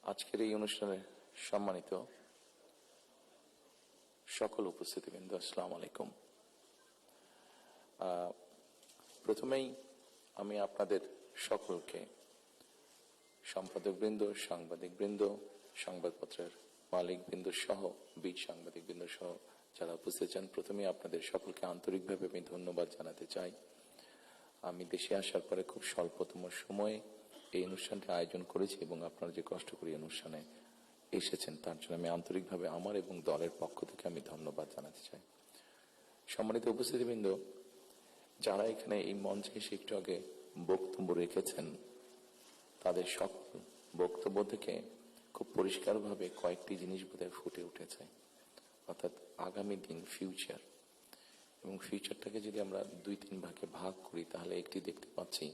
আজকের এই অনুষ্ঠানে সম্মানিত সকল উপস্থিতিবৃন্দ, আসসালামু আলাইকুম। প্রথমেই আমি আপনাদের সকলকে, সম্পাদকবৃন্দ, সাংবাদিকবৃন্দ, সংবাদপত্রের মালিকবৃন্দ সহ বীর সাংবাদিকবৃন্দ সহ যারা উপস্থিত আছেন, প্রথমেই আপনাদের সকলকে আন্তরিকভাবে আমি ধন্যবাদ জানাতে চাই। আমি দেশে আসার পরে খুব স্বল্পতম সময়ে এই অনুষ্ঠানটি আয়োজন করেছি এবং আপনারা যে কষ্ট করে অনুষ্ঠানে এসেছেন তার জন্য আমি আন্তরিকভাবে আমার এবং দলের পক্ষ থেকে আমি ধন্যবাদ জানাতে চাই। সম্মানিত উপস্থিতিবৃন্দ, যারা এখানে এই মঞ্চে এসে একটু আগে বক্তব্য রেখেছেন, তাদের সকল বক্তব্য থেকে খুব পরিষ্কারভাবে কয়েকটি জিনিস বোধহয় ফুটে উঠেছে, অর্থাৎ আগামী দিন, ফিউচার। এবং ফিউচারটাকে যদি আমরা 2-3 ভাগে ভাগ করি তাহলে একটি দেখতে পাচ্ছি,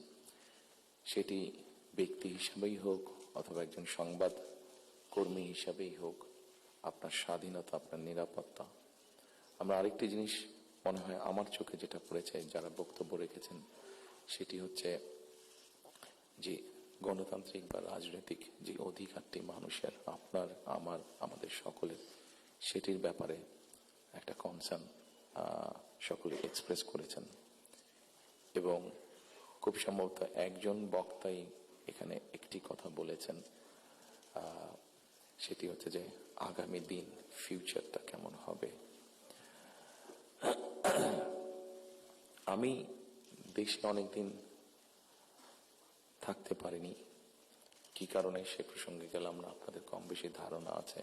সেটি ব্যক্তি হিসাবেই হোক অথবা একজন সংবাদ কর্মী হিসাবেই হোক, আপনার স্বাধীনতা, আপনার নিরাপত্তা। আমরা আরেকটি জিনিস মনে হয় আমার চোখে যেটা পড়েছে যারা বক্তব্য রেখেছেন, সেটি হচ্ছে যে গণতান্ত্রিক বা রাজনৈতিক যে অধিকারটি মানুষের, আপনার, আমার, আমাদের সকলের, সেটির ব্যাপারে একটা কনসার্ন সকলে এক্সপ্রেস করেছেন। এবং খুব সম্ভবত একজন বক্তাই এখানে একটি কথা বলেছেন, সেটি হচ্ছে যে আগামী দিন, ফিউচারটা কেমন হবে। আমি দেশে অনেকদিন থাকতে পারিনি, কি কারণে সে প্রসঙ্গে গেলাম না, আপনাদের কম বেশি ধারণা আছে।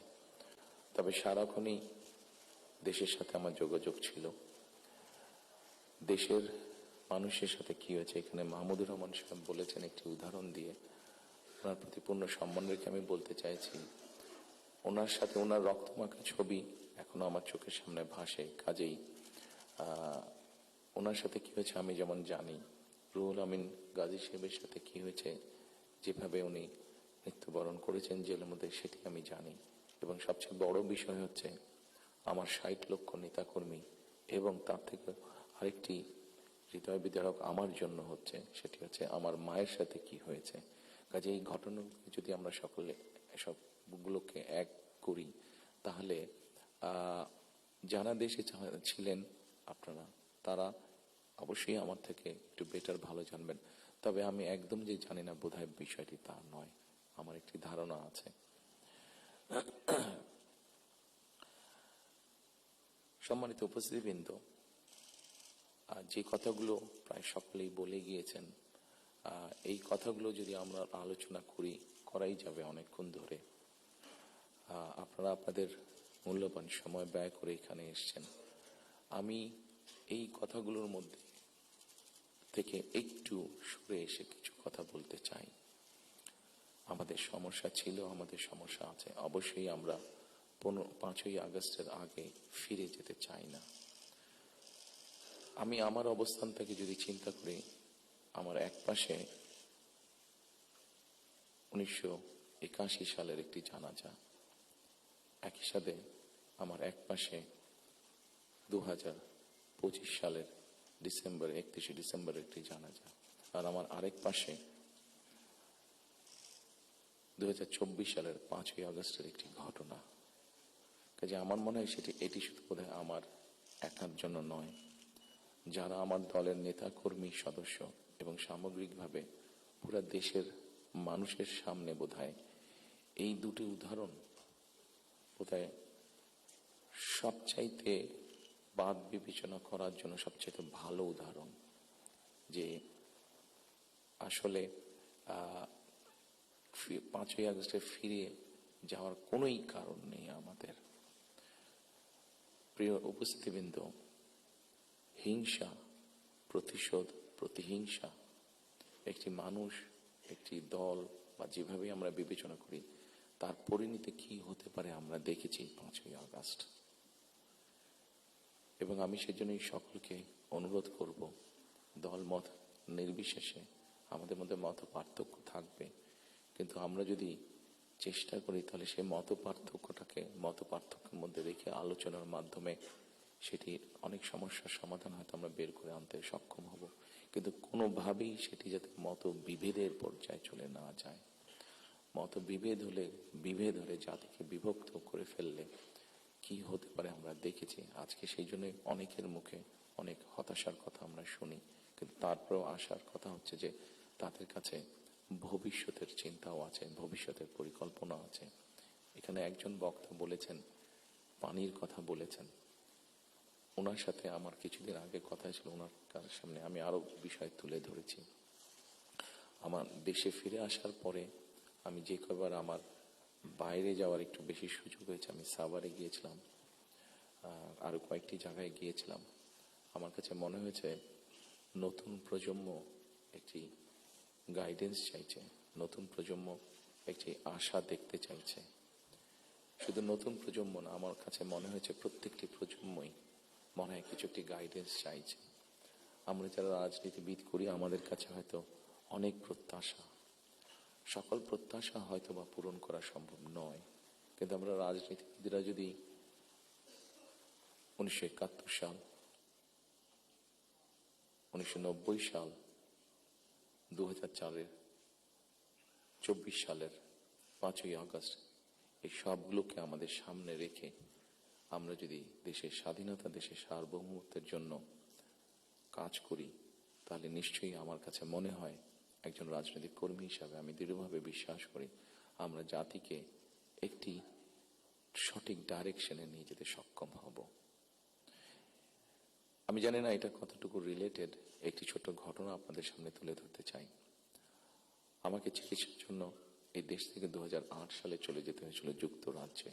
তবে সারাক্ষণই দেশের সাথে আমার যোগাযোগ ছিল। দেশের মানুষের সাথে কি হয়েছে, এখানে মাহমুদুর রহমান সাহেব বলেছেন একটি উদাহরণ দিয়ে, ওনার প্রতি পূর্ণ সম্মান রেখে আমি বলতে চাইছি, ওনার সাথে ওনার রক্তমাখা ছবি এখনো আমার চোখের সামনে ভাসে। কাজেই ওনার সাথে কি হয়েছে আমি যেমন জানি, রুহুল আমিন গাজী সাহেবের সাথে কি হয়েছে, যেভাবে উনি মৃত্যুবরণ করেছেন জেলের মধ্যে, সেটি আমি জানি। এবং সবচেয়ে বড় বিষয় হচ্ছে আমার 60 লক্ষ নেতাকর্মী, এবং তার থেকে আরেকটি হৃদয় বিদারক আমার জন্য হচ্ছে, সেটি হচ্ছে আমার মায়ের সাথে কি হয়েছে। কাজে এই ঘটনাগুলো যদি আমরা সকলে সবগুলোকে এক করি, তাহলে যারা দেশে ছিলেন আপনারা, তারা অবশ্যই আমার থেকে একটু বেটার ভালো জানবেন। তবে আমি একদম যে জানি না বোধহয় বিষয়টি তা নয়, আমার একটি ধারণা আছে। সম্মানিত উপস্থিতিবৃন্দ, যে কথাগুলো প্রায় সকলেই বলে গিয়েছেন, এই কথাগুলো যদি আমরা আলোচনা করাই যাবে অনেকক্ষণ ধরে। আপনারা আপনাদের মূল্যবান সময় ব্যয় করে এখানে এসেছেন। আমি এই কথাগুলোর মধ্যে থেকে একটু সরে এসে কিছু কথা বলতে চাই। আমাদের সমস্যা ছিল, আমাদের সমস্যা আছে। অবশ্যই আমরা 5ই আগস্টের আগে ফিরে যেতে চাই না। আমি আমার অবস্থান থেকে যদি চিন্তা করি, আমার এক পাশে 1981 সালের একটি জানাজা, একই সাথে আমার এক পাশে 2025 সালের 31 ডিসেম্বর একটি জানাজা, আর আমার আরেক পাশে 2024 সালের 5ই আগস্টের একটি ঘটনা। কাজে আমার মনে হয় এটি শুধু বোধহয় আমার একার জন্য নয়, যারা আমার দলের নেতা কর্মী সদস্য এবং সামগ্রিকভাবে পুরো দেশের মানুষের সামনে বোধহয় এই দুটি উদাহরণ বোধহয় সবচাইতে বাদ বিবেচনা করার জন্য সবচাইতে ভালো উদাহরণ, যে আসলে 5ই আগস্টে ফিরে যাওয়ার কোনোই কারণ নেই আমাদের। প্রিয় উপস্থিতিবৃন্দ, হিংসা, প্রতিশোধ, প্রতিহিংসা একটি মানুষ, একটি দল বা যেভাবে আমরা বিবেচনা করি, তার পরিণতি কি হতে পারে আমরা দেখেছি 5ই আগস্ট। এবং আমি সেজন্যই সকলকে অনুরোধ করব, দল মত নির্বিশেষে আমাদের মধ্যে মত পার্থক্য থাকবে, কিন্তু আমরা যদি চেষ্টা করি তাহলে সেই মত পার্থক্যের মধ্যে রেখে আলোচনার মাধ্যমে সেটির অনেক সমস্যার সমাধান হয়তো আমরা বের করে আনতে সক্ষম হব। কিন্তু কোনোভাবেই সেটি যাতে মত বিভেদের পর্যায়ে চলে না যায়। বিভেদ হলে জাতিকে বিভক্ত করে ফেললে কি হতে পারে আমরা দেখেছি। আজকে সেই জন্য অনেকের মুখে অনেক হতাশার কথা আমরা শুনি, কিন্তু তারপরেও আসার কথা হচ্ছে যে তাদের কাছে ভবিষ্যতের চিন্তাও আছে, ভবিষ্যতের পরিকল্পনা আছে। এখানে একজন বক্তা বলেছেন, পানির কথা বলেছেন। ওনার সাথে আমার কিছুদিন আগে কথা ছিল, ওনার সামনে আমি আরো বিষয় তুলে ধরেছি। আমার দেশে ফিরে আসার পরে আমি যে কবার আমার বাইরে যাওয়ার একটু বেশি সুযোগ হয়েছে, আমি সাভারে গিয়েছিলাম, আরো কয়েকটি জায়গায় গিয়েছিলাম। আমার কাছে মনে হয়েছে নতুন প্রজন্ম একটি গাইডেন্স চাইছে, নতুন প্রজন্ম একটি আশা দেখতে চাইছে। শুধু নতুন প্রজন্ম না, আমার কাছে মনে হয়েছে প্রত্যেকটি প্রজন্মই মনে হয় কিছু একটি গাইডেন্স চাইছে। আমরা যারা রাজনীতিবিদ করি আমাদের কাছে হয়তো অনেক প্রত্যাশা, সকল প্রত্যাশা হয়তো বা পূরণ করা সম্ভব নয়, কিন্তু আমরা রাজনীতিবিদরা যদি 1971 সাল, 1990 সাল, 2004-এর 24 সালের 5ই আগস্ট এই সবগুলোকে আমাদের সামনে রেখে আমরা যদি দেশের স্বাধীনতা, দেশের সার্বভৌমত্বের জন্য কাজ করি, তাহলে নিশ্চয়ই আমার কাছে মনে হয় একজন রাজনৈতিক কর্মী হিসাবে আমি দৃঢ়ভাবে বিশ্বাস করি আমরা জাতিকে একটি সঠিক ডাইরেকশনে নিয়ে যেতে সক্ষম হব। আমি জানি না এটা কতটুকু রিলেটেড, একটি ছোট ঘটনা আপনাদের সামনে তুলে ধরতে চাই। আমাকে চিকিৎসার জন্য এই দেশ থেকে 2008 সালে চলে যেতে হয়েছিল যুক্তরাজ্যে।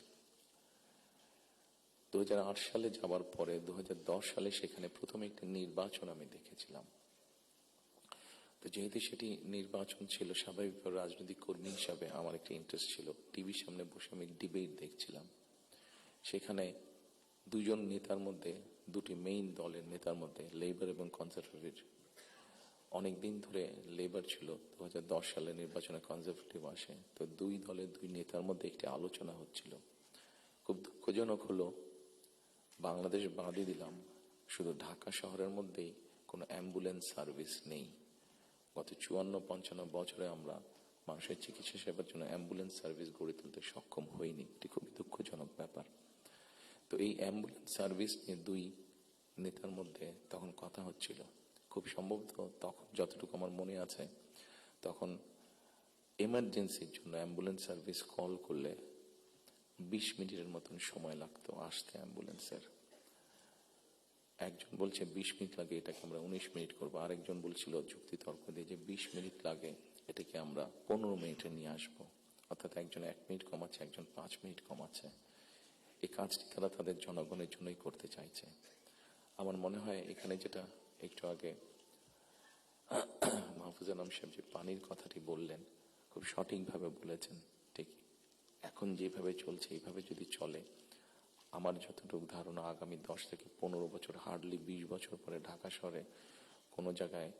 2008 সালে যাওয়ার পরে 2010 সালে সেখানে প্রথমে একটি নির্বাচন আমি দেখেছিলাম। তো যেহেতু সেটি নির্বাচন ছিল, স্বাভাবিকভাবে রাজনৈতিক কর্মী হিসাবে আমার একটা ইন্টারেস্ট ছিল। টিভির সামনে বসে আমি ডিবেট দেখছিলাম। সেখানে দুজন নেতার মধ্যে, দুটি মেইন দলের নেতার মধ্যে, লেবার এবং কনজারভেটিভ, অনেকদিন ধরে লেবার ছিল, 2010 সালে নির্বাচনে কনজারভেটিভ আসে। তো দুই দলের দুই নেতার মধ্যে একটি আলোচনা হচ্ছিল। খুব দুঃখজনক হলো, বাংলাদেশ বাদই দিলাম, শুধু ঢাকা শহরের মধ্যেই কোনো অ্যাম্বুলেন্স সার্ভিস নেই। গত 54-55 বছরে আমরা মানুষের চিকিৎসা সেবার জন্য অ্যাম্বুলেন্স সার্ভিস গড়ে তুলতে সক্ষম হইনি। এটি খুবই দুঃখজনক ব্যাপার। তো এই অ্যাম্বুলেন্স সার্ভিস নিয়ে দুই নেতার মধ্যে তখন কথা হচ্ছিল। খুব সম্ভবত তখন, যতটুকু আমার মনে আছে, তখন এমার্জেন্সির জন্য অ্যাম্বুলেন্স সার্ভিস কল করলে 20 মিনিটের মতন সময় লাগতো আসতে অ্যাম্বুলেন্সের। একজন বলছে 20 মিনিট লাগে, এটাকে আমরা 19 মিনিট করবো। আরেকজন বলছিল যুক্তি তর্ক দিয়ে যে 20 মিনিট লাগে, এটাকে আমরা 15 মিনিটে নিয়ে আসবো। অর্থাৎ একজন 1 মিনিট কমাচ্ছে, একজন 5 মিনিট কমাচ্ছে। এই কাজটি তারা তাদের জনগণের জন্যই করতে চাইছে। আমার মনে হয় এখানে যেটা একটু আগে মাহফুজা আলম সাহেব যে পানির কথাটি বললেন, খুব সঠিকভাবে বলেছেন। ঠিক এখন যেভাবে চলছে, এইভাবে যদি চলে, আমার যতটুকু ধারণা আগামী 10 থেকে 15 বছর, হার্ডলি 20 বছর পরে ঢাকা শহরে কোনো জায়গায়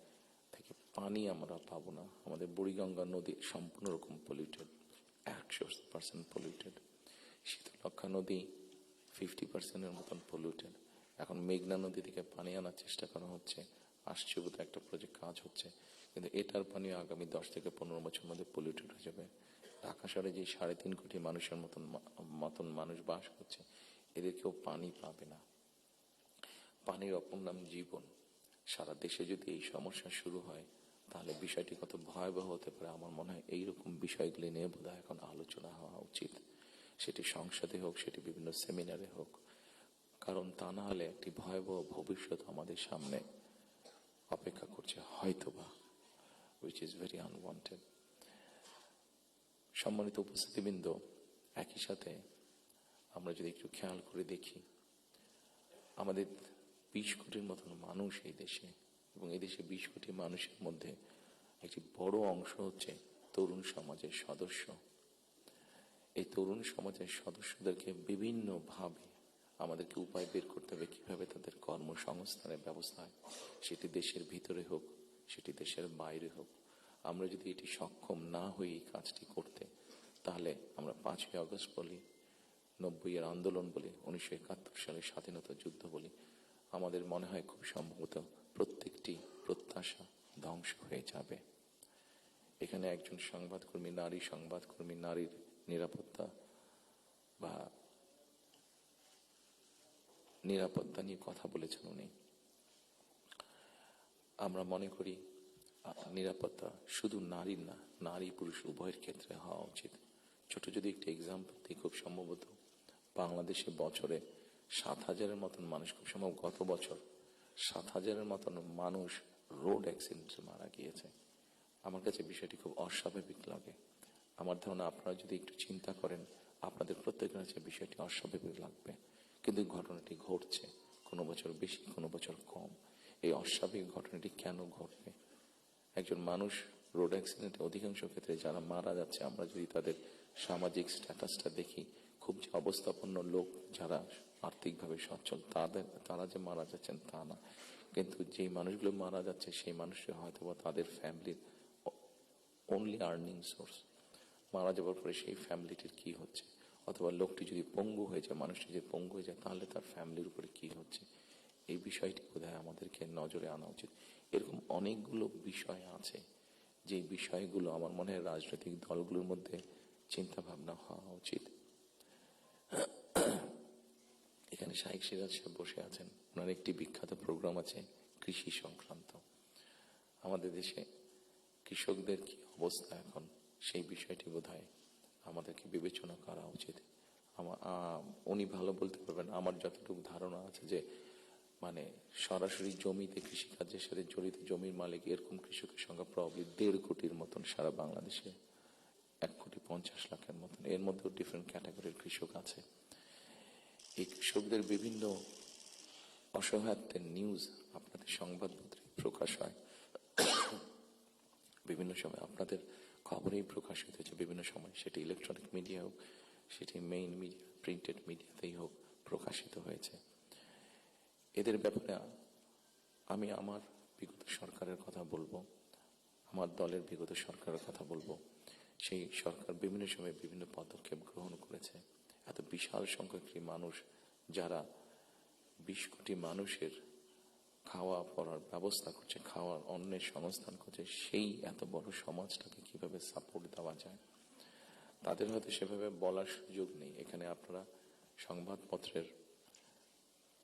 থেকে পানি আমরা পাবো না। আমাদের বুড়িগঙ্গা নদী সম্পূর্ণ রকম পলিউটেড, 100% পলিউটেড। শীতলক্ষা নদী 50%-এর মতন পলিউটেড। এখন মেঘনা নদী থেকে পানি আনার চেষ্টা করা হচ্ছে, আসছে বোধ একটা প্রজেক্ট কাজ হচ্ছে, কিন্তু এটার পানি আগামী 10 থেকে 15 বছর মধ্যে পলিউটেড হয়ে যাবে। ঢাকা শহরে যে 3.5 কোটি মানুষের মতন মানুষ বাস করছে, এদের কেউ পানি পাবে না। পানির অপর নাম জীবন। সারা দেশে যদি এই সমস্যা শুরু হয়, তাহলে বিষয়টি কত ভয়াবহ হতে পারে। আমার মনে হয় এইরকম বিষয়গুলি নিয়ে বোধহয় এখন আলোচনা হওয়া উচিত, সেটি সংসদে হোক, সেটি বিভিন্ন সেমিনারে হোক। কারণ তা না হলে একটি ভয়াবহ ভবিষ্যৎ আমাদের সামনে অপেক্ষা করছে হয়তোবা, which is very unwanted. সম্মানিত উপস্থিতিবৃন্দ, একই সাথে আমরা যদি একটু খেয়াল করে দেখি, আমাদের 20 কোটির মতন মানুষ এই দেশে, এবং এই দেশে 20 কোটি মানুষের মধ্যে একটি বড় অংশ হচ্ছে তরুণ সমাজের সদস্য। এই তরুণ সমাজের সদস্যদেরকে বিভিন্নভাবে আমাদেরকে উপায় বের করতে হবে কিভাবে তাদের কর্মসংস্থানের ব্যবস্থা হয়, সেটি দেশের ভিতরে হোক, সেটি দেশের বাইরে হোক। আমরা যদি এটি সক্ষম না হই এই কাজটি করতে, তাহলে আমরা 5ই আগস্ট বলি, 90-এর আন্দোলন বলি, 1971 সালের স্বাধীনতা যুদ্ধ বলি, আমাদের মনে হয় খুব সম্ভবত প্রত্যেকটি প্রত্যাশা ধ্বংস হয়ে যাবে। এখানে একজন সংবাদকর্মী, নারী সংবাদকর্মী, নারীর নিরাপত্তা বা নিরাপত্তা নিয়ে কথা বলেছেন উনি। আমরা মনে করি নিরাপত্তা শুধু নারীর না, নারী পুরুষ উভয়ের ক্ষেত্রে হওয়া উচিত। ছোট যদি একটি এক্সাম্পল দিই, খুব সম্ভবত বাংলাদেশে বছরে 7,000-এর মতন মানুষ, খুব সম্ভব গত বছর 7,000-এর মতন মানুষ রোড অ্যাক্সিডেন্টে মারা গিয়েছে। আমার কাছে বিষয়টি খুব অস্বাভাবিক লাগে। আমার ধারণা আপনারা যদি একটু চিন্তা করেন, আপনাদের প্রত্যেকের কাছে বিষয়টি অস্বাভাবিক লাগবে, কিন্তু ঘটনাটি ঘটছে, কোনো বছর বেশি, কোনো বছর কম। এই অস্বাভাবিক ঘটনাটি কেন ঘটবে? একজন মানুষ রোড অ্যাক্সিডেন্টে অধিকাংশ ক্ষেত্রে যারা মারা যাচ্ছে, আমরা যদি তাদের সামাজিক স্ট্যাটাসটা দেখি, খুব যে অবস্থাপন্ন লোক যারা আর্থিকভাবে সচ্ছল তারা যে মারা যাচ্ছেন তা না, কিন্তু যেই মানুষগুলো মারা যাচ্ছে সেই মানুষরা হয়তো তাদের ফ্যামিলির অনলি আর্নিং সোর্স। মারা যাওয়ার পরে সেই ফ্যামিলিটির কি হচ্ছে, অথবা লোকটি যদি পঙ্গু হয়ে যায়, মানুষটি যদি পঙ্গু হয়ে যায়, তাহলে তার ফ্যামিলির উপরে কি হচ্ছে, এই বিষয়টি বোধহয় আমাদেরকে নজরে আনা উচিত। এরকম অনেকগুলো বিষয় আছে যে বিষয়গুলো আমার মনে হয় রাজনৈতিক দলগুলোর মধ্যে চিন্তা ভাবনা হওয়া উচিত। এখানে শাইখ সিরাজ সাহেব বসে আছেন, ওনার একটি বিখ্যাত প্রোগ্রাম আছে কৃষি সংক্রান্ত। আমাদের দেশে কৃষকদের কি অবস্থা এখন, সেই বিষয়টি বোধহয় আমাদেরকে বিবেচনা করা উচিত। উনি ভালো বলতে পারবেন। আমার যতটুকু ধারণা আছে যে মানে সরাসরি জমিতে কৃষিকাজের সাথে জড়িত জমির মালিক এরকম কৃষকের সংখ্যা প্রবাবলি 1.5 কোটির মতন সারা বাংলাদেশে, 1,50,00,000 মতন। এর মধ্যেও ডিফারেন্ট ক্যাটাগরির কৃষক আছে। এই কৃষকদের বিভিন্ন অসহায়ত্বের নিউজ আপনাদের সংবাদপত্রে প্রকাশ হয়, বিভিন্ন সময় আপনাদের খবরেই প্রকাশিত হয়েছে, বিভিন্ন সময় সেটি ইলেকট্রনিক মিডিয়া হোক, সেটি মেইন মিডিয়া প্রিন্টেড মিডিয়াতেই হোক, প্রকাশিত হয়েছে। এদের ব্যাপারে আমি আমার বিগত সরকারের কথা বলবো, আমার দলের বিগত সরকারের কথা বলবো। সেই সরকার বিভিন্ন সময় বিভিন্ন পদক্ষেপ গ্রহণ করেছে। এত বিশাল সংখ্যক মানুষ, যারা 20 কোটি মানুষের খাওয়া পড়ার ব্যবস্থা করছে, খাওয়ার অন্নের সংস্থান করছে, সেই এত বড় সমাজটাকে কিভাবে সাপোর্ট দেওয়া যায়, তাদের হয়তো সেভাবে বলার সুযোগ নেই। এখানে আপনারা সংবাদপত্রের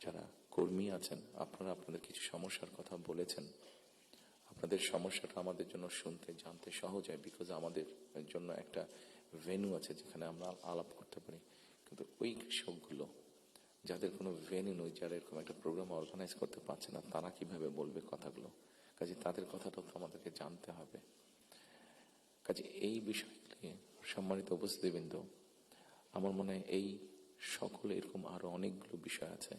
যারা কর্মী আছেন, আপনারা আপনাদের কিছু সমস্যার কথা বলেছেন। আপনাদের সমস্যাটা আমাদের জন্য শুনতে জানতে সহজ হয়, বিকজ আমাদের জন্য একটা ভেন্যু আছে যেখানে আমরা আলাপ করতে পারি। কিন্তু ওই কৃষকগুলো যাদের কোনো ভেন্যু নেই, যারা এরকম একটা প্রোগ্রাম অর্গানাইজ করতে পারছে না, তারা কিভাবে বলবে কথাগুলো? কাজে তাদের কথাটাও তো আমাদেরকে জানতে হবে। কাজে এই বিষয়গুলি, সম্মানিত উপস্থিতিবৃন্দ, আমার মনে হয় এই সকলে এরকম আরো অনেকগুলো বিষয় আছে।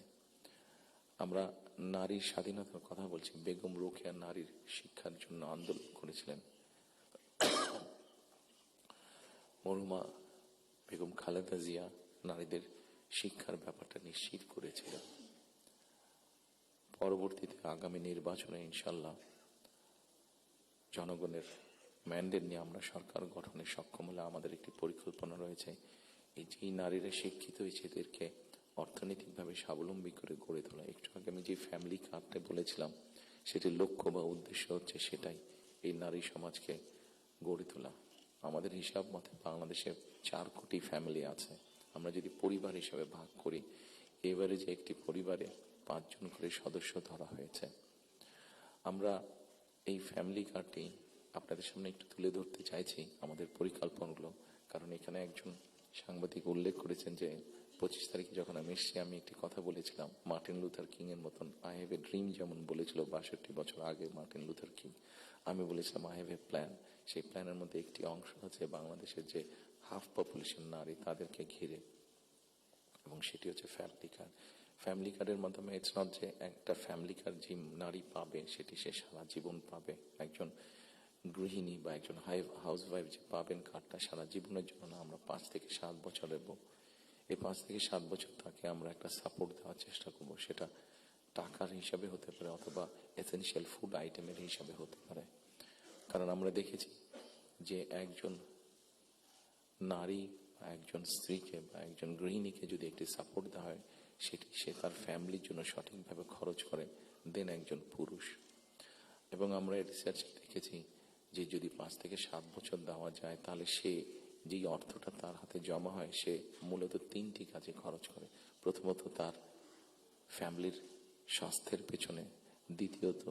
আমরা নারীর স্বাধীনতার কথা বলছি। বেগম রোকেয়া নারীর শিক্ষার জন্য আন্দোলন করেছিলেন। মরহুমা বেগম খালেদা জিয়া নারীদের শিক্ষার ব্যাপারটা নিশ্চিত করেছিলেন। পরবর্তীতে আগামী নির্বাচনে ইনশাল্লাহ জনগণের ম্যান্ডেট নিয়ে আমরা সরকার গঠনে সক্ষম হলে আমাদের একটি পরিকল্পনা রয়েছে, এই যেই নারীরা শিক্ষিত হয়েছে এদেরকে অর্থনৈতিকভাবে স্বাবলম্বী করে গড়ে তোলা। একটু আগে আমি যে ফ্যামিলি কার্ডটা বলেছিলাম, সেটির লক্ষ্য বা উদ্দেশ্য হচ্ছে সেটাই, এই নারী সমাজকে গড়ে তোলা। আমাদের হিসাব মতে বাংলাদেশে 4 কোটি ফ্যামিলি আছে। আমরা যদি পরিবার হিসাবে ভাগ করি, এবারে যে একটি পরিবারে 5 জন করে সদস্য ধরা হয়েছে। আমরা এই ফ্যামিলি কার্ডটি আপনাদের সামনে একটু তুলে ধরতে চাইছি, আমাদের পরিকল্পনাগুলো। কারণ এখানে একজন সাংবাদিক উল্লেখ করেছেন যে 25 তারিখে যখন আমি এসেছি, আমি একটি কথা বলেছিলাম মার্টিন লুথার কিং এর মতন, আই হ্যাভ এ ড্রিম, যেমন বলেছিল 62 বছর আগে মার্টিন লুথার কিং। আমি বলেছিলাম আই হ্যাভ এ প্ল্যান। সেই প্ল্যানের মধ্যে একটি অংশ আছে বাংলাদেশের যে হাফ পপুলেশন নারী, তাদেরকে ঘিরে, এবং সেটি হচ্ছে ফ্যামিলি কার্ড। ফ্যামিলি কার্ডের মাধ্যমে ইটস নট যে একটা ফ্যামিলি কার্ড যে নারী পাবে সেটি সে সারা জীবন পাবে। একজন গৃহিণী বা একজন হাউস ওয়াইফ যে পাবেন কার্ডটা সারা জীবনের জন্য না, আমরা 5 থেকে 7 বছর দেবো। এই 5 থেকে 7 বছর তাকে আমরা একটা সাপোর্ট দেওয়ার চেষ্টা করবো। সেটা টাকার হিসাবে হতে পারে, অথবা এসেনশিয়াল ফুড আইটেমের হিসাবে হতে পারে। কারণ আমরা দেখেছি যে একজন নারী বা একজন স্ত্রীকে বা একজন গৃহিণীকে যদি একটি সাপোর্ট দেওয়া হয়, সেটি সে তার ফ্যামিলির জন্য সঠিকভাবে খরচ করে দেন একজন পুরুষ। এবং আমরা রিসার্চ দেখেছি যে যদি 5 থেকে 7 বছর দেওয়া যায় তাহলে সে যেই অর্থটা তার হাতে জমা হয় সে মূলত 3টি কাজে খরচ করে। প্রথমত তার ফ্যামিলির স্বাস্থ্যের পেছনে, দ্বিতীয়ত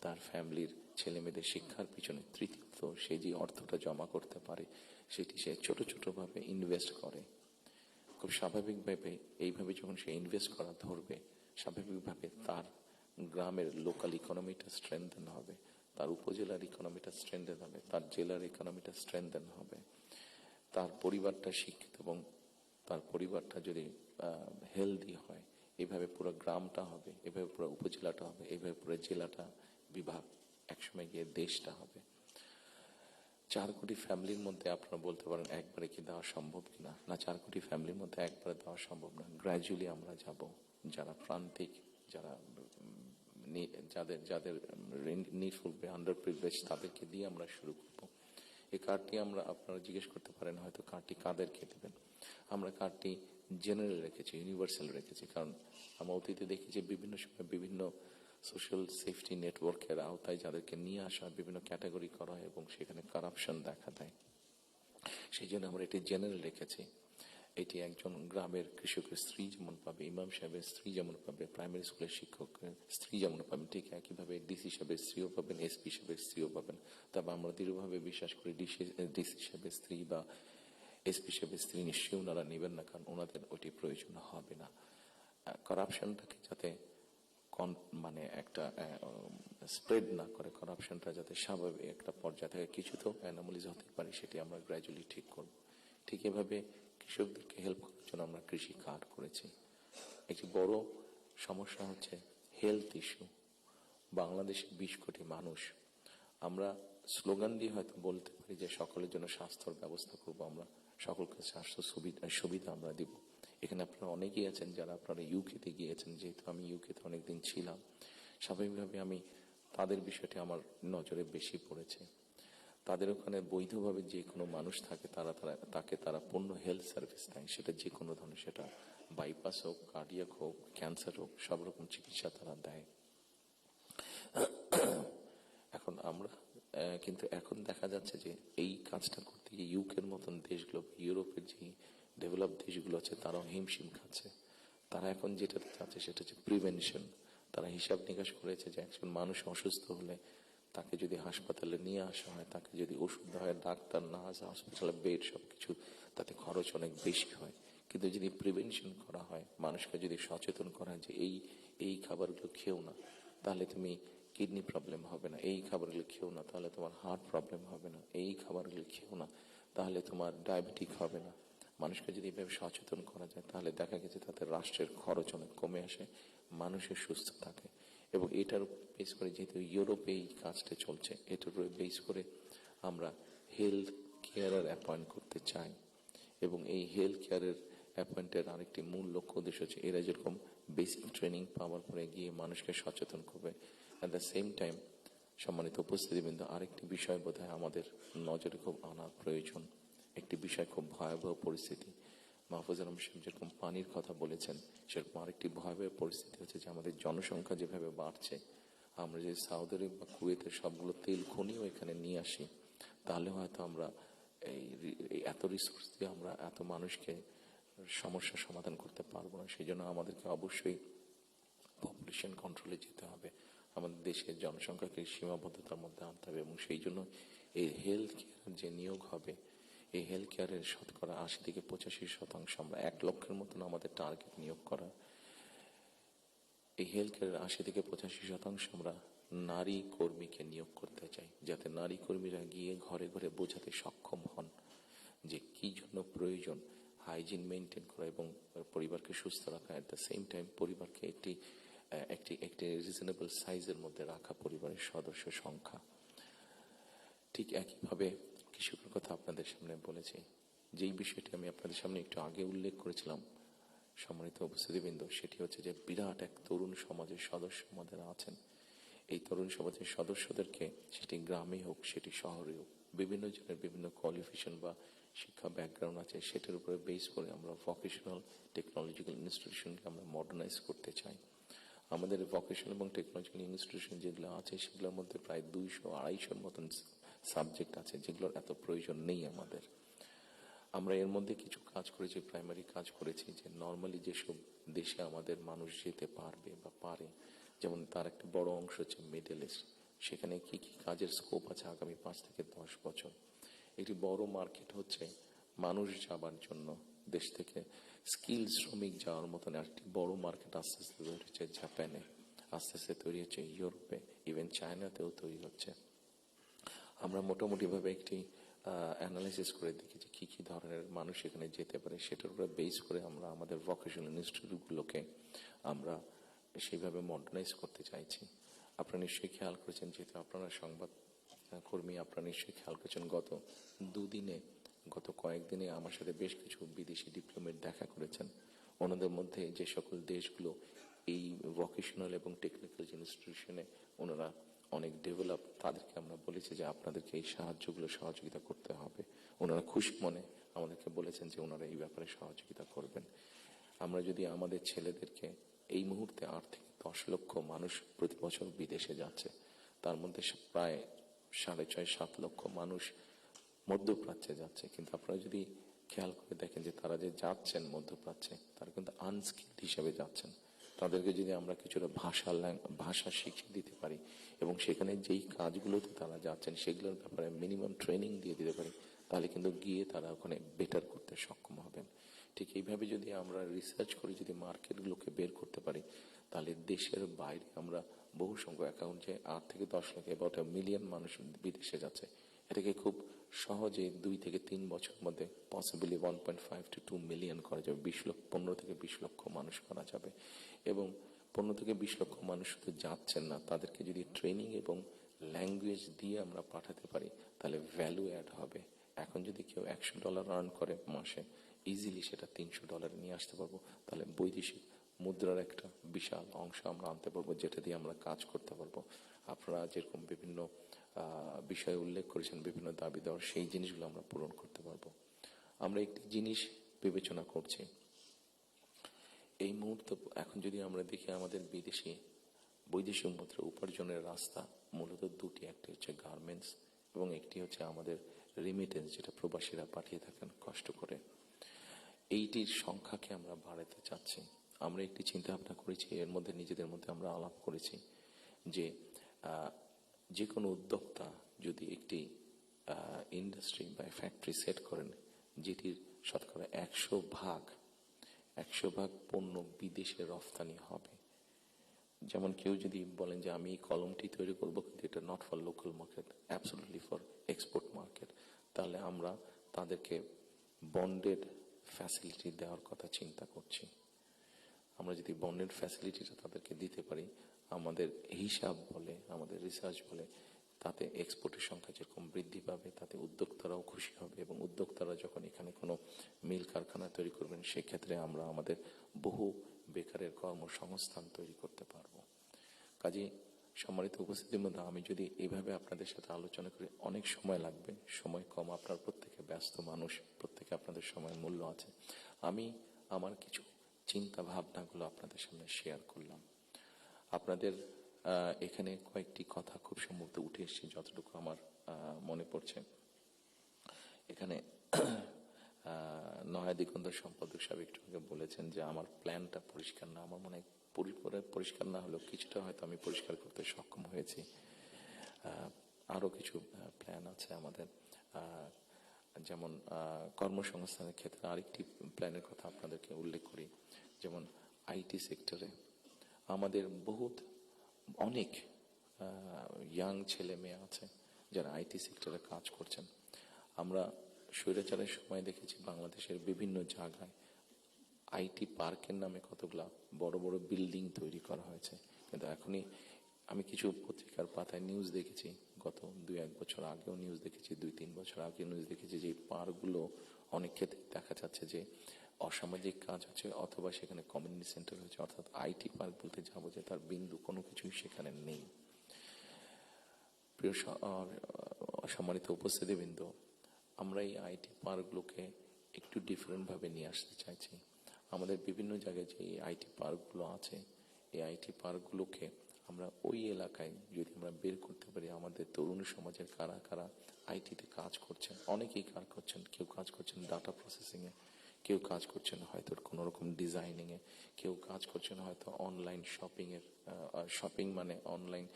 তার ফ্যামিলির ছেলে মেয়েদের শিক্ষার পিছনে, তৃতীয়ত সে যে অর্থটা জমা করতে পারে সেটি সে ছোট ছোট ভাবে ইনভেস্ট করে। খুব স্বাভাবিকভাবে এইভাবে যখন সে ইনভেস্ট করা ধরবে, স্বাভাবিকভাবে তার গ্রামের লোকাল ইকোনমিটা স্ট্রেংথেন হবে, তার উপজেলার ইকোনমিটা স্ট্রেংথেন হবে, তার জেলার ইকোনমিটা স্ট্রেংথেন হবে, তার পরিবারটা শিক্ষিত এবং তার পরিবারটা যদি হেলদি হয়, এইভাবে পুরো গ্রামটা হবে, এভাবে পুরো উপজেলাটা হবে, এইভাবে পুরো জেলাটা, বিভাগ, একসময় গিয়ে দেশটা হবে। 4 কোটি ফ্যামিলির মধ্যে আপনারা বলতে পারেন একবারে কি দেওয়া সম্ভব কিনা? না, 4 কোটি ফ্যামিলির মধ্যে একবারে দেওয়া সম্ভব না। গ্র্যাজুয়ালি আমরা যাব, যারা প্রান্তিক, যারা যাদের যাদের নিডফুল, আন্ডার প্রিভিলেজ, তাদেরকে দিয়ে আমরা শুরু করব। এই কার্ডটি আমরা, আপনারা জিজ্ঞেস করতে পারেন হয়তো কার্ডটি কাদেরকে দেবেন। আমরা কার্ডটি জেনারেল রেখেছি, ইউনিভার্সাল রেখেছি, কারণ আমরা অতীতে দেখি যে বিভিন্ন সময় বিভিন্ন সোশ্যাল সেফটি নেটওয়ার্কের আওতায় যাদেরকে নিয়ে আসা হয়, বিভিন্ন ক্যাটাগরি করা হয় এবং সেখানে কারাপশন দেখা দেয়। সেই জন্য আমরা এটি জেনারেল রেখেছি। এটি একজন গ্রামের কৃষকের স্ত্রী যেমন পাবে, ইমাম সাহেবের স্ত্রী যেমন পাবে, প্রাইমারি স্কুলের শিক্ষকের স্ত্রী যেমন পাবেন, ঠিক একইভাবে ডিসি সাহেবের স্ত্রীও পাবেন, এসপি সাহেবের স্ত্রীও পাবেন। তবে আমরা দৃঢ়ভাবে বিশ্বাস করি ডিসি সাহেবের স্ত্রী বা এসপি সাহেবের স্ত্রী নিশ্চয়ই ওনারা নেবেন না, কারণ ওনাদের ওটি প্রয়োজন হবে না। করাপশনটাকে যাতে মানে একটা স্প্রেড না করে, করাপশনটা যাতে স্বাভাবিক একটা পর্যায়ে থাকে, কিছু তো অ্যানোমালিজ হতে পারে, সেটি আমরা গ্র্যাজুয়ালি ঠিক করব। ঠিক এভাবে কৃষকদেরকে হেল্প করার জন্য আমরা কৃষি কার্ড করেছি। একটি বড় সমস্যা হচ্ছে হেলথ ইস্যু। বাংলাদেশে 20 কোটি মানুষ, আমরা স্লোগান দিয়ে হয়তো বলতে পারি যে সকলের জন্য স্বাস্থ্যর ব্যবস্থা করব, আমরা সকলকে স্বাস্থ্য সুবিধা আমরা দিব। এখানে আপনারা অনেকেই আছেন যারা আপনারা ইউকেতে গিয়েছেন, যেহেতু আমি ইউকেতে অনেকদিন ছিলাম, স্বাভাবিকভাবে আমি তাদের বিষয়টি আমার নজরে বেশি পড়েছে। তাদের ওখানে বৈধভাবে যে কোনো মানুষ থাকে তাকে তারা পূর্ণ হেলথ সার্ভিস দেয়, সেটা যে কোনো ধরনের, সেটা বাইপাস হোক, কার্ডিয়াক হোক, ক্যান্সার হোক, সব রকম চিকিৎসা তারা দেয়। এখন আমরা কিন্তু এখন দেখা যাচ্ছে যে এই কাজটা করতে গিয়ে ইউকের মতন দেশগুলো, ইউরোপের যে ডেভেলপ দেশগুলো আছে তারাও হিমশিম খাচ্ছে। তারা এখন যেটা চাচ্ছে সেটা হচ্ছে প্রিভেনশন। তারা হিসাব নিকাশ করেছে যে একজন মানুষ অসুস্থ হলে তাকে যদি হাসপাতালে নিয়ে আসা হয়, তাকে যদি ওষুধ দেওয়া হয়, ডাক্তার, নার্স, হসপিটালে বেড, সবকিছু, তাতে খরচ অনেক বেশি হয়। কিন্তু যদি প্রিভেনশন করা হয়, মানুষকে যদি সচেতন করা হয় যে এই খাবারগুলো খেও না, তাহলে তুমি কিডনি প্রবলেম হবে না, এই খাবারগুলো খেও না তাহলে তোমার হার্ট প্রবলেম হবে না, এই খাবারগুলো খেও না তাহলে তোমার ডায়াবেটিক হবে না। মানুষকে যদি এভাবে সচেতন করা যায় তাহলে দেখা গেছে তাদের রাষ্ট্রের খরচ অনেক কমে আসে, মানুষের সুস্থ থাকে। এবং এটার উপর বেস করে, যেহেতু ইউরোপে এই কাজটা চলছে, এটার উপরে বেস করে আমরা হেলথ কেয়ারার অ্যাপয়েন্ট করতে চাই। এবং এই হেলথ কেয়ারের অ্যাপয়েন্টের আরেকটি মূল লক্ষ্য উদ্দেশ্য হচ্ছে এরা যেরকম বেসিক ট্রেনিং পাওয়ার পরে গিয়ে মানুষকে সচেতন করবে, অ্যাট দ্য সেম টাইম সম্মানিত উপস্থিতিবৃন্দ, আরেকটি বিষয় বোধহয় আমাদের নজরে খুব আনা প্রয়োজন। একটি বিষয়, খুব ভয়াবহ পরিস্থিতি। মাহফুজ আলম সাহেব যেরকম পানির কথা বলেছেন, সেরকম আরেকটি ভয়াবহ পরিস্থিতি হচ্ছে যে আমাদের জনসংখ্যা যেভাবে বাড়ছে, আমরা যে সৌদি আরব বা কুয়েতের সবগুলো তেল খনিও এখানে নিয়ে আসি, তাহলে হয়তো আমরা এই এত রিসোর্স দিয়ে আমরা এত মানুষকে সমস্যার সমাধান করতে পারবো না। সেই জন্য আমাদেরকে অবশ্যই পপুলেশন কন্ট্রোলে যেতে হবে, আমাদের দেশের জনসংখ্যাকে সীমাবদ্ধতার মধ্যে আনতে হবে। এবং সেই জন্য এই হেলথ কেয়ার যে নিয়োগ হবে, এই হেলথ কেয়ারের শতকরা 80 থেকে 85% আমরা 1 লক্ষের মতন আমাদের টার্গেট নিয়োগ করা। এই হেলথ কেয়ারের 80 থেকে 85% আমরা নারী কর্মীকে নিয়োগ করতে চাই, যাতে নারী কর্মীরা গিয়ে ঘরে ঘরে বোঝাতে সক্ষম হন যে কি জন্য প্রয়োজন হাইজিন মেনটেন করা এবং পরিবারকে সুস্থ রাখা, এট দ্য সেম টাইম পরিবারকে একটি রিজনেবল সাইজের মধ্যে রাখা পরিবারের সদস্য সংখ্যা। ঠিক একইভাবে কৃষকের কথা আপনাদের সামনে বলেছি, যেই বিষয়টি আমি আপনাদের সামনে একটু আগে উল্লেখ করেছিলাম সম্মানিত উপস্থিতিবৃন্দ, সেটি হচ্ছে যে বিরাট এক তরুণ সমাজের সদস্য আমাদের আছেন। এই তরুণ সমাজের সদস্যদেরকে, সেটি গ্রামে হোক সেটি শহরে হোক, বিভিন্ন জনের বিভিন্ন কোয়ালিফিকেশন বা শিক্ষা ব্যাকগ্রাউন্ড আছে, সেটার উপরে বেস করে আমরা ভোকেশনাল টেকনোলজিক্যাল ইনস্টিটিউশনকে আমরা মডার্নাইজ করতে চাই। আমাদের ভোকেশনাল এবং টেকনোলজিক্যাল ইনস্টিটিউশন যেগুলো আছে সেগুলোর মধ্যে প্রায় 200-250 মতন সাবজেক্ট আছে যেগুলোর এত প্রয়োজন নেই আমাদের। আমরা এর মধ্যে কিছু কাজ করেছি, প্রাইমারি কাজ করেছি, যে নর্মালি যেসব দেশে আমাদের মানুষ যেতে পারবে বা পারে, যেমন তার একটা বড় অংশ হচ্ছে মিডল ইস্ট, সেখানে কি কি কাজের স্কোপ আছে আগামী 5 থেকে 10 বছর। একটি বড় মার্কেট হচ্ছে মানুষ যাবার জন্য, দেশ থেকে স্কিল শ্রমিক যাওয়ার মতন একটি বড় মার্কেট আস্তে আস্তে তৈরি হচ্ছে জাপানে, আস্তে আস্তে তৈরি হচ্ছে ইউরোপে, ইভেন চায়নাতেও তৈরি হচ্ছে। আমরা মোটামুটিভাবে একটি অ্যানালাইসিস করে দেখি যে কি কি ধরনের মানুষ এখানে যেতে পারে, সেটার উপরে বেস করে আমরা আমাদের ভোকেশনাল ইনস্টিটিউটগুলোকে আমরা সেইভাবে মডার্নাইজ করতে চাইছি। আপনারা নিশ্চয়ই খেয়াল করেছেন, যেহেতু আপনারা সংবাদ কর্মী, আপনারা নিশ্চয়ই খেয়াল করেছেন গত কয়েকদিনে আমার সাথে বেশ কিছু বিদেশি ডিপ্লোমেট দেখা করেছেন। ওনাদের মধ্যে যে সকল দেশগুলো এই ভোকেশনাল এবং টেকনিক্যাল ইনস্টিটিউশনে ওনারা অনেক ডেভেলপ, তাদেরকে আমরা বলেছি যে আপনাদেরকে এই সাহায্যগুলো সহযোগিতা করতে হবে। ওনারা খুশি মনে আমাদেরকে বলেছেন যে ওনারা এই ব্যাপারে সহযোগিতা করবেন। আমরা যদি আমাদের ছেলেদেরকে, এই মুহূর্তে 8 থেকে 10 লক্ষ মানুষ প্রতি বছর বিদেশে যাচ্ছে, তার মধ্যে প্রায় 6.5-7 লক্ষ মানুষ মধ্যপ্রাচ্যে যাচ্ছে, কিন্তু আপনারা যদি খেয়াল করে দেখেন যে তারা যে যাচ্ছেন মধ্যপ্রাচ্যে, তারা কিন্তু আনস্কিল্ড হিসেবে যাচ্ছেন। তাদেরকে যদি আমরা কিছুটা ভাষা শিখিয়ে দিতে পারি এবং সেখানে যেই কাজগুলোতে তারা যাচ্ছেন সেগুলোর ব্যাপারে মিনিমাম ট্রেনিং দিয়ে দিতে পারি, তাহলে কিন্তু গিয়ে তারা ওখানে বেটার করতে সক্ষম হবেন। ঠিক এইভাবে যদি আমরা রিসার্চ করে যদি মার্কেটগুলোকে বের করতে পারি, তাহলে দেশের বাইরে আমরা বহু সংখ্যক অ্যাকাউন্ট, যে 8 থেকে 10 লাখ, অ্যাবাউট 1 মিলিয়ন মানুষ বিদেশে যাচ্ছে, এটাকে খুব সহজে 2 থেকে 3 বছরের মধ্যে পসিবলি 1.5 to 2 মিলিয়ন করা যাবে। 15 থেকে 20 লক্ষ মানুষ করা যাবে। এবং 15 থেকে 20 লক্ষ মানুষ শুধু যাচ্ছেন না, তাদেরকে যদি ট্রেনিং এবং ল্যাঙ্গুয়েজ দিয়ে আমরা পাঠাতে পারি, তাহলে ভ্যালু অ্যাড হবে। এখন যদি কেউ $100 আর্ন করে মাসে, ইজিলি সেটা $300 নিয়ে আসতে পারবো। তাহলে বৈদেশিক মুদ্রার একটা বিশাল অংশ আমরা আনতে পারবো, যেটা দিয়ে আমরা কাজ করতে পারবো। আপনারা যেরকম বিভিন্ন বিষয়ে উল্লেখ করেছেন, বিভিন্ন দাবি দেওয়ার, সেই জিনিসগুলো আমরা পূরণ করতে পারবো। আমরা একটি জিনিস বিবেচনা করছি এই মুহূর্তে। এখন যদি আমরা দেখি আমাদের বৈদেশিক মুদ্রা উপার্জনের রাস্তা মূলত দুটি, একটি হচ্ছে গার্মেন্টস এবং একটি হচ্ছে আমাদের রিমিটেন্স, যেটা প্রবাসীরা পাঠিয়ে থাকেন কষ্ট করে। এইটির সংখ্যাকে আমরা বাড়াতে চাচ্ছি। আমরা একটি চিন্তা ভাবনা করেছি, এর মধ্যে নিজেদের মধ্যে আমরা আলাপ করেছি যে কোনো উদ্যোক্তা যদি একটি ইন্ডাস্ট্রি বা ফ্যাক্টরি সেট করেন, যেটির শতকরা 100 ভাগ পণ্য বিদেশে রফতানি হবে। যেমন কেউ যদি বলেন যে আমি কলমটি তৈরি করবো, কিন্তু এটা not for local market, absolutely for export market, তাহলে আমরা তাদেরকে বন্ডেড ফ্যাসিলিটি দেওয়ার কথা চিন্তা করছি। আমরা যদি বন্ডেড ফ্যাসিলিটিটা তাদেরকে দিতে পারি, আমাদের হিসাব বলে, আমাদের রিসার্চ বলে, তাতে এক্সপোর্টের সংখ্যা যেরকম বৃদ্ধি পাবে, তাতে উদ্যোক্তারাও খুশি হবে। এবং উদ্যোক্তারা যখন এখানে কোনো মিল কারখানা তৈরি করবেন, সেক্ষেত্রে আমরা আমাদের বহু বেকারের কর্মসংস্থান তৈরি করতে পারবো। কাজে সম্মানিত উপস্থিতির মধ্যে আমি যদি এইভাবে আপনাদের সাথে আলোচনা করি, অনেক সময় লাগবে, সময় কম, আপনার প্রত্যেকে ব্যস্ত মানুষ, প্রত্যেকে আপনাদের সময়ের মূল্য আছে। আমি আমার কিছু চিন্তা ভাবনাগুলো আপনাদের সামনে শেয়ার করলাম। আপনাদের এখানে কয়েকটি কথা খুব সম্ভবত উঠে এসেছে, যতটুকু আমার মনে পড়ছে। এখানে নয়া দিগন্ত সম্পাদক সাহেব একটু আগে বলেছেন যে আমার প্ল্যানটা পরিষ্কার না। আমার মনে হয় পরিষ্কার না হলেও কিছুটা হয়তো আমি পরিষ্কার করতে সক্ষম হয়েছি। আরো কিছু প্ল্যান আছে আমাদের, যেমন কর্মসংস্থানের ক্ষেত্রে আরেকটি প্ল্যানের কথা আপনাদেরকে উল্লেখ করি। যেমন আইটি সেক্টরে আমাদের অনেক ইয়াং ছেলে মেয়ে আছে যারা আইটি সেক্টরে কাজ করছেন। আমরা স্বৈরাচারের সময় দেখেছি বাংলাদেশের বিভিন্ন জায়গায় আইটি পার্কের নামে কতগুলা বড় বড় বিল্ডিং তৈরি করা হয়েছে, কিন্তু এখনই আমি কিছু পত্রিকার পাতায় নিউজ দেখেছি, গত 2-1 বছর আগেও নিউজ দেখেছি, 2-3 বছর আগে নিউজ দেখেছি, যে পার্কগুলো অনেক ক্ষেত্রে দেখা যাচ্ছে যে অসামাজিক কাজ হচ্ছে, অথবা সেখানে কমিউনিটি সেন্টার হচ্ছে, অর্থাৎ আইটি পার্ক বলতে যাবো যে তার বিন্দু কোনো কিছুই সেখানে নেই। প্রিয় সম্মানিত উপস্থিতিবৃন্দ, আমরা এই আইটি পার্কগুলোকে একটু ডিফারেন্ট ভাবে নিয়ে আসতে চাইছি। আমাদের বিভিন্ন জায়গায় যে আইটি পার্কগুলো আছে, এই আইটি পার্কগুলোকে আমরা ওই এলাকায় যদি আমরা বের করতে পারি আমাদের তরুণ সমাজের কারা কারা আইটিতে কাজ করছেন, অনেকেই কাজ করছেন, কেউ কাজ করছেন ডাটা প্রসেসিং এ, কেউ কাজ করছেন হয়তো কোনো রকম ডিজাইনিং এ, কেউ কাজ করছেন হয়তো অনলাইন শপিং এর, শপিং মানে অনলাইন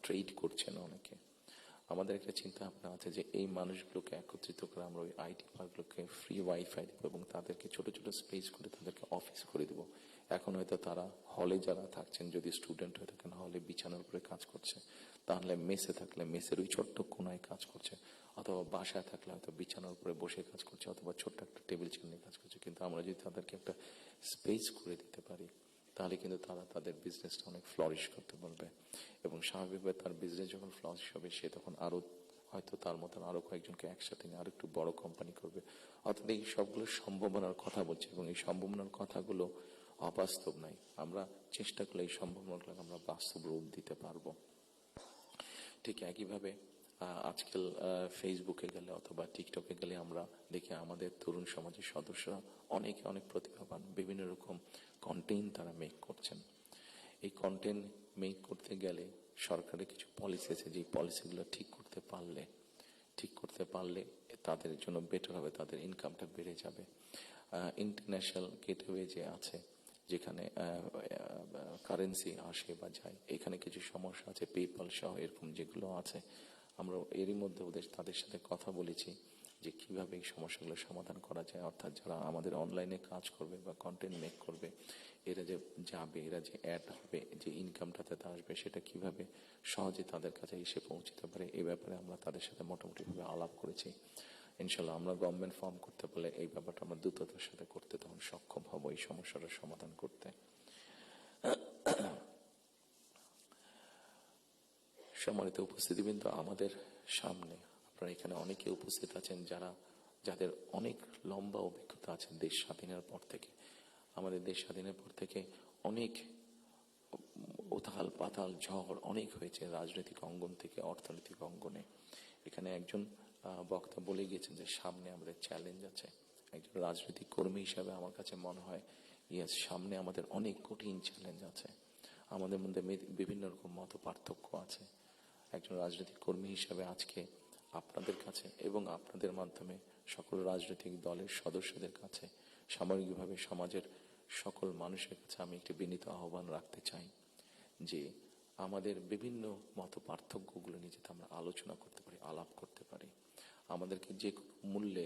ট্রেড করছেন অনেকে। আমাদের একটা চিন্তা ভাবনা আছে যে এই মানুষগুলোকে একত্রিত করে আমরা ওই আইটি পার্কগুলোকে ফ্রি ওয়াইফাই দেবো এবং তাদেরকে ছোট ছোট স্পেস করে তাদেরকে অফিস করে দেবো। এখন হয়তো তারা হলে যারা থাকছেন, যদি স্টুডেন্ট হয়ে থাকেন হলে বিছানার উপরে কাজ করছে, তাহলে মেসে থাকলে মেসের ওই ছোট্ট কোনায় কাজ করছে, অথবা বাসায় থাকলে হয়তো বিছানার উপরে বসে কাজ করছে, অথবা ছোট্ট একটা টেবিল চেয়ার নিয়ে কাজ করছে। কিন্তু আমরা যদি তাদেরকে একটা স্পেস করে দিতে পারি তাহলে কিন্তু তারা তাদের বিজনেসটা অনেক ফ্লরিশ করতে পারবে এবং স্বাভাবিকভাবে তার বিজনেস যখন ফ্লরিশ হবে সে তখন আরো হয়তো তার মতন আরো কয়েকজনকে একসাথে নিয়ে আরো একটু বড় কোম্পানি করবে। অর্থাৎ এই সবগুলো সম্ভাবনার কথা বলছে এবং এই সম্ভাবনার কথাগুলো অবাস্তব নাই। আমরা চেষ্টা করলে এই সম্ভাবনাগুলো আমরা বাস্তব রূপ দিতে পারবো। ঠিক একইভাবে আজকাল ফেসবুকে গেলে অথবা টিকটকে গেলে আমরা দেখি আমাদের তরুণ সমাজের সদস্যরা অনেকে অনেক প্রতিভাবান, বিভিন্ন রকম কন্টেন্ট তারা মেক করছেন। এই কন্টেন্ট মেক করতে গেলে সরকারের কিছু পলিসি আছে, যে পলিসিগুলো ঠিক করতে পারলে তাদের জন্য বেটার হবে, তাদের ইনকামটা বেড়ে যাবে। ইন্টারন্যাশনাল গেটওয়ে যে আছে যেখানে কারেন্সি আসে বা যায়, এখানে কিছু সমস্যা আছে, পেপাল সহ এরকম যেগুলো আছে, আমরা এরই মধ্যে তাদের সাথে কথা বলেছি যে কিভাবে এই সমস্যাগুলো সমাধান করা যায়। অর্থাৎ যারা আমাদের অনলাইনে কাজ করবে বা কন্টেন্ট মেক করবে, এরা যে যাবে, এরা যে অ্যাড হবে, যে ইনকামটাতে আসবে, সেটা কিভাবে সহজে তাদের কাছে এসে পৌঁছতে পারে, এই ব্যাপারে আমরা তাদের সাথে মোটামুটিভাবে আলাপ করেছি। ইনশাল্লাহ আমরা গভর্নমেন্ট ফর্ম করতে পারলে এই ব্যাপারটা আমরা দ্রুততার সাথে করতে তখন সক্ষম হব এই সমস্যাটার সমাধান করতে। সম্মানিত উপস্থিতিবৃন্দ, আমাদের সামনে আপনারা এখানে অনেকে উপস্থিত আছেন যাদের অনেক লম্বা অভিজ্ঞতা আছে দেশ স্বাধীনের পর থেকে। আমাদের দেশ স্বাধীনের পর থেকে অনেক উথাল পাতাল ঝড় অনেক হয়েছে রাজনৈতিক অঙ্গন থেকে অর্থনৈতিক অঙ্গনে। এখানে একজন বক্তা বলে গিয়েছেন যে সামনে আমাদের চ্যালেঞ্জ আছে। একজন রাজনৈতিক কর্মী হিসাবে আমার কাছে মনে হয় ইয়েস, সামনে আমাদের অনেক কঠিন চ্যালেঞ্জ আছে, আমাদের মধ্যে বিভিন্ন রকম মত পার্থক্য আছে। একজন রাজনৈতিক কর্মী হিসাবে আজকে আপনাদের কাছে এবং আপনাদের মাধ্যমে সকল রাজনৈতিক দলের সদস্যদের কাছে, সামগ্রিকভাবে সমাজের সকল মানুষের কাছে আমি একটি বিনীত আহ্বান রাখতে চাই যে আমাদের বিভিন্ন মত পার্থক্যগুলো নিয়ে যাতে আমরা আলোচনা করতে পারি, আলাপ করতে পারি। আমাদেরকে যে কোনো মূল্যে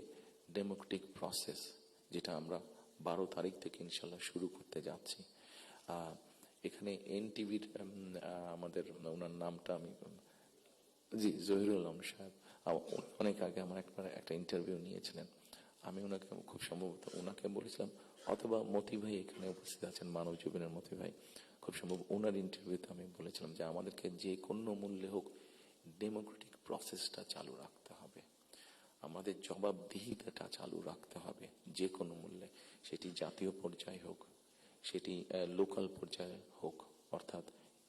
ডেমোক্রেটিক প্রসেস, যেটা আমরা 12 তারিখ থেকে ইনশাল্লাহ শুরু করতে যাচ্ছি। এখানে এনটিভির আমাদের ওনার নামটা আমি জহিরুল আলম সাহেব অনেক আগে আমার একটা ইন্টারভিউ নিয়েছিলেন। আমি ওনাকে খুব সম্ভবত ওনাকে বলেছিলাম, অথবা মতি ভাই এখানে উপস্থিত আছেন, মানব জীবনের মতি ভাই, খুব সম্ভব ওনার ইন্টারভিউতে আমি বলেছিলাম যে আমাদেরকে যে কোনো মূল্যে হোক ডেমোক্রেটিক প্রসেসটা চালু রাখতে হবে, আমাদের জবাবদিহিতাটা চালু রাখতে হবে যে কোনো মূল্যে। সেটি জাতীয় পর্যায়ে হোক, সেটি লোকাল পর্যায়ে হোক, অর্থাৎ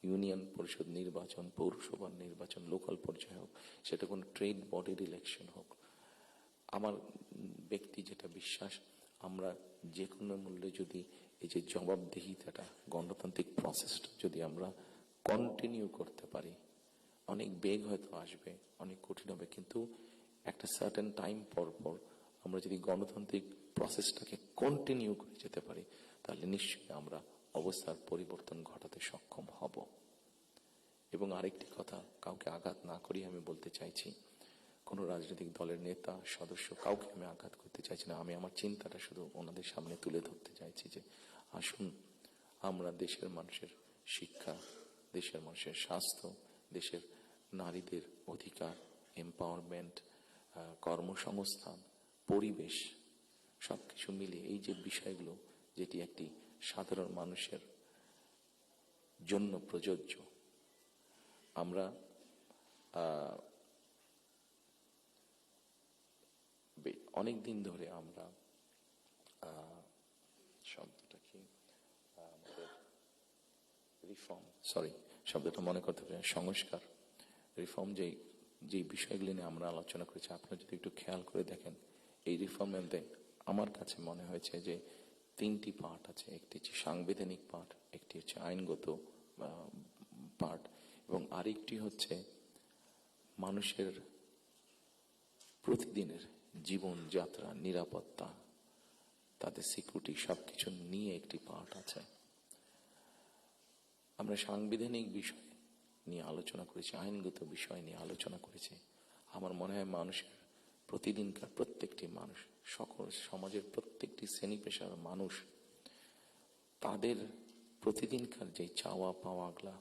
ইউনিয়ন পরিষদ নির্বাচন, পৌরসভার নির্বাচন, লোকাল পর্যায়ে হোক, সেটা কোনো ট্রেড বডির ইলেকশন হোক। আমার ব্যক্তি যেটা বিশ্বাস, আমরা যে কোনো মূল্যে যদি এই যে জবাবদিহিতাটা, গণতান্ত্রিক প্রসেসটা যদি আমরা কন্টিনিউ করতে পারি, অনেক বেগ হয়তো আসবে, অনেক কঠিন হবে, কিন্তু একটা সার্টেন টাইম পর পর আমরা যদি গণতান্ত্রিক প্রসেসটাকে কন্টিনিউ করে যেতে পারি, তাহলে নিশ্চয়ই আমরা অবস্থার পরিবর্তন ঘটাতে সক্ষম হব। এবং আরেকটি কথা, কাউকে আঘাত না করি আমি বলতে চাইছি, কোন রাজনৈতিক দলের নেতা সদস্য কাউকে আমি আঘাত করতে চাইছি না। আমি আমার চিন্তাটা শুধু ওনাদের সামনে তুলে ধরতে চাইছি যে আসুন আমরা দেশের মানুষের শিক্ষা, দেশের মানুষের স্বাস্থ্য, দেশের নারীদের অধিকার, এম্পাওয়ারমেন্ট, কর্মসংস্থান, পরিবেশ, সবকিছু মিলিয়ে এই যে বিষয়গুলো, যেটি একটি সাধারণ মানুষের জন্য প্রযোজ্য, আমরা অনেক দিন ধরে আমরা শব্দটা কি আমাদের রিফর্ম, শব্দটা মনে করতে পারি, সংস্কার, রিফর্ম, যে বিষয়গুলি নিয়ে আমরা আলোচনা করেছি, আপনারা যদি একটু খেয়াল করে দেখেন এই রিফর্মের মধ্যে আমার কাছে মনে হয়েছে যে 3টি পার্ট আছে। একটি হচ্ছে সাংবিধানিক পার্ট, একটি হচ্ছে আইনগত পার্ট, এবং আরেকটি হচ্ছে মানুষের প্রতিদিনের জীবনযাত্রা, নিরাপত্তা, তাদের সিকিউরিটি সবকিছু নিয়ে একটি পার্ট আছে। আমরা সাংবিধানিক বিষয় নিয়ে আলোচনা করেছি, আইনগত বিষয় নিয়ে আলোচনা করেছি। আমার মনে হয় মানুষের প্রতিদিনকার প্রত্যেকটি মানুষ, সকল সমাজের প্রত্যেকটি শ্রেণী পেশার মানুষ, তাদের প্রতিদিনকার যে চাওয়া পাওয়াগুলা,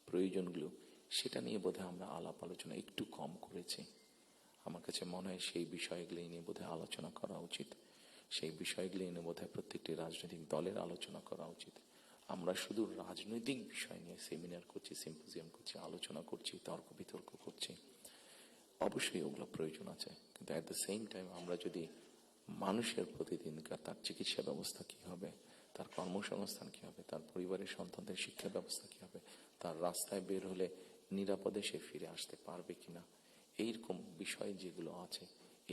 প্রয়োজনগুলো, সেটা নিয়ে বোধহয় আমরা আলাপ আলোচনা একটু কম করেছি। আমার কাছে মনে হয় সেই বিষয়গুলি নিয়ে বোধহয় আলোচনা করা উচিত। সেই বিষয়গুলি নিয়ে বোধহয় প্রত্যেকটি রাজনৈতিক দলের আলোচনা করা উচিত। আমরা শুধু রাজনৈতিক বিষয় নিয়ে সেমিনার করছি, সিম্পোজিয়াম করছি, আলোচনা করছি, তর্ক বিতর্ক করছি, অবশ্যই ওগুলো প্রয়োজন আছে, কিন্তু অ্যাট দ্য সেম টাইম আমরা যদি মানুষের প্রতিদিনকার তার চিকিৎসা ব্যবস্থা কি হবে, তার কর্মসংস্থান কি হবে, তার পরিবারের সন্তানদের শিক্ষা ব্যবস্থা কি হবে, তার রাস্তায় বের হলে নিরাপদে সে ফিরে আসতে পারবে কিনা, এইরকম বিষয় যেগুলো আছে,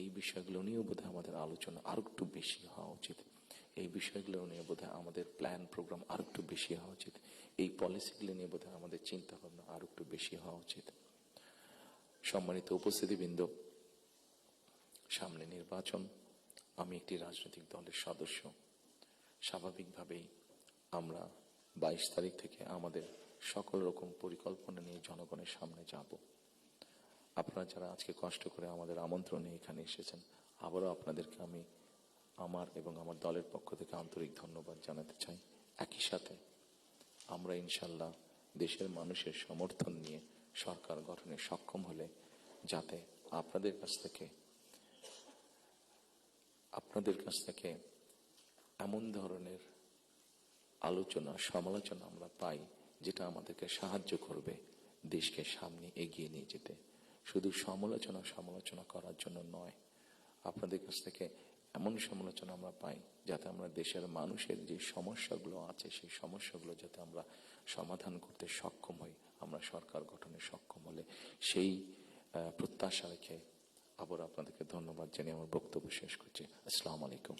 এই বিষয়গুলো নিয়েও বোধহয় আমাদের আলোচনা আরো একটু বেশি হওয়া উচিত। এই বিষয়গুলো নিয়ে বোধহয় আমাদের প্ল্যান প্রোগ্রাম আরো একটু বেশি হওয়া উচিত। এই পলিসিগুলো নিয়ে বোধহয় আমাদের চিন্তা ভাবনা আরো একটু বেশি হওয়া উচিত। সম্মানিত উপস্থিতিবৃন্দ, সামনে নির্বাচন। আমি একটি রাজনৈতিক দলের সদস্য। স্বাভাবিকভাবেই আমরা 22 তারিখ থেকে আমাদের সকল রকম পরিকল্পনা নিয়ে জনগণের সামনে যাব। আপনারা যারা আজকে কষ্ট করে আমাদের আমন্ত্রণে এখানে এসেছেন, আবারও আপনাদেরকে আমি আমার এবং আমার দলের পক্ষ থেকে আন্তরিক ধন্যবাদ জানাতে চাই। একই সাথে আমরা ইনশাল্লাহ দেশের মানুষের সমর্থন নিয়ে সরকার গঠনে সক্ষম হলে যাতে আপনাদের কাছ থেকে এমন ধরনের আলোচনা, সমালোচনা আমরা পাই যেটা আমাদেরকে সাহায্য করবে দেশকে সামনে এগিয়ে নিয়ে যেতে। শুধু সমালোচনা করার জন্য নয়, আপনাদের কাছ থেকে এমন সমালোচনা আমরা পাই যাতে আমরা দেশের মানুষের যে সমস্যাগুলো আছে, সেই সমস্যাগুলো যাতে আমরা সমাধান করতে সক্ষম হই, আমরা সরকার গঠনে সক্ষম হলে, সেই প্রত্যাশা রেখে আবার আপনাদেরকে ধন্যবাদ জানিয়ে আমার বক্তব্য শেষ করছি। আসসালামু আলাইকুম।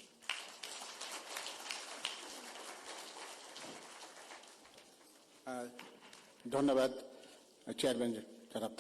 ধন্যবাদ চেয়ারম্যান জনাব